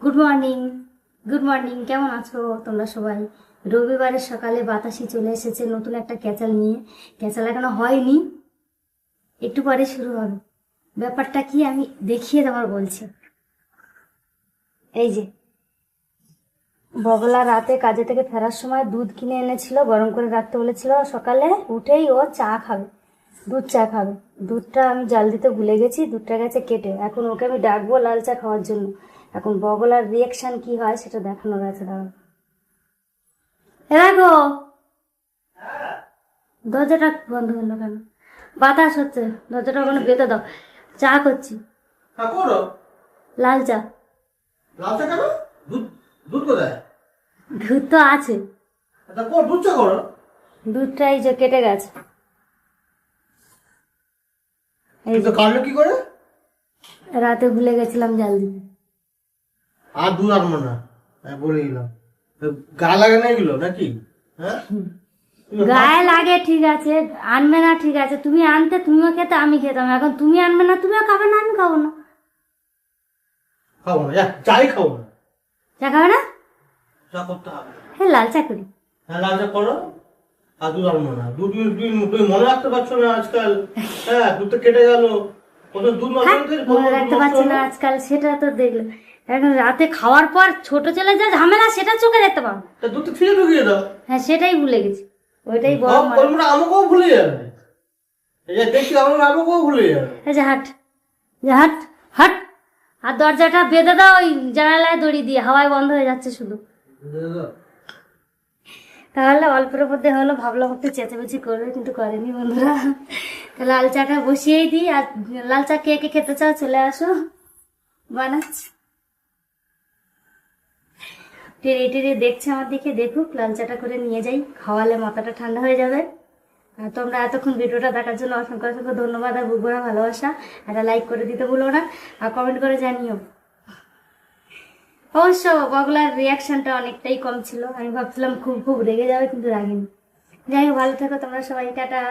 Good morning. Good morning, কেমন আছো তোমরা সবাই? রবিবারের সকালে বাতাসি চলে এসেছে নতুন একটা ক্যাচাল নিয়ে। ক্যাচাল এখনো হয়নি, একটু পরে শুরু হবে। ব্যাপারটা কি আমি দেখিয়ে দেওয়ার বলছি। এই যে বগলা রাতে কাজে থেকে ফেরার সময় দুধ কিনে এনেছিল, গরম করে রাখতে বলেছিল। সকালে উঠেই ও চা খাবে, দুধ চা খাবে। দুধটা আমি জাল দিতে ভুলে গেছি, দুধটা গেছে কেটে। এখন ওকে আমি ডাকবো লাল চা খাওয়ার জন্য। এখন বগলার রিয়াকশন কি হয় সেটা দেখানোর আছে। দাঁড়াও, এ দেখো দরজাটা বন্ধ হলো কেন? বাতাস হচ্ছে, দরজাটা ওখানে বেঁধে দাও। চা করছি, হ্যাঁ করো। লাল চা। লাল চা কেন? দুধ দুধ কোথায়? দুধ তো আছে, তা কর দুধ চা করো। দুধটা এই যে কেটে গেছে। এই যে কাটলো কি করে? রাতে ভুলে গেছিলাম জাল দিতে। আর দুধ আনবো না, বলে দিলাম। গা লাগে না এগুলো নাকি? হ্যাঁ গায়ে লাগে ঠিক আছে, আনবে না ঠিক আছে। তুমি আনতে, তুমিও খেতে, আমি খেতাম। এখন তুমি আনবে না, তুমিও খাবে না, আমি খাবো না। খাবো না, চাই খাবো না। চা খাবে না? চা করতে হবে। হ্যাঁ, লাল চা করি। হ্যাঁ লাল চা করো। আর দুধ আনবো না। দুধ তুমি মনে রাখতে পারছো না আজকাল। হ্যাঁ দুধ তো কেটে গেল। কত দুধ মনে রাখতে পারছি না আজকাল, সেটা তো দেখলে। এখন রাতে খাওয়ার পর ছোট ছেলে যা ঝামেলা সেটা চোখে দেখতে পাবো। তা দুধ তো ফ্রিজে ঢুকিয়ে দাও। হ্যাঁ, সেটাই ভুলে গেছি। ওইটাই বড় কলমটা আমাকেও ভুলে যাবে। এই যে দেখছি আমাকেও ভুলে যাবে। এই যে হাট, যে হাট হাট। আর দরজাটা বেঁধে দাও ওই জানালায় দড়ি দিয়ে, হাওয়ায় বন্ধ হয়ে যাচ্ছে শুধু। তাহলে অল্পের মধ্যে হলো, ভাবলাম একটু চেঁচামেচি করবে, কিন্তু করেনি বন্ধুরা। লাল চাটা বসিয়েই দিই। আর লাল চা কে কে খেতে চাও চলে আসো, বানাচ্ছি। টেরে টেরে দেখছে আমার দিকে, দেখুক। লাল চাটা করে নিয়ে যাই, খাওয়ালে মাথাটা ঠান্ডা হয়ে যাবে। আর তোমরা এতক্ষণ ভিডিওটা দেখার জন্য অসংখ্য অসংখ্য ধন্যবাদ আর বুকভরা ভালোবাসা। একটা লাইক করে দিতে ভুলো না, আর কমেন্ট করে জানিও। অবশ্য বগলার রিয়াকশনটা অনেকটাই কম ছিল। আমি ভাবছিলাম খুব খুব রেগে যাবে, কিন্তু রাগিনি। যাই হোক, ভালো থেকো তোমরা সবাই, টাটা।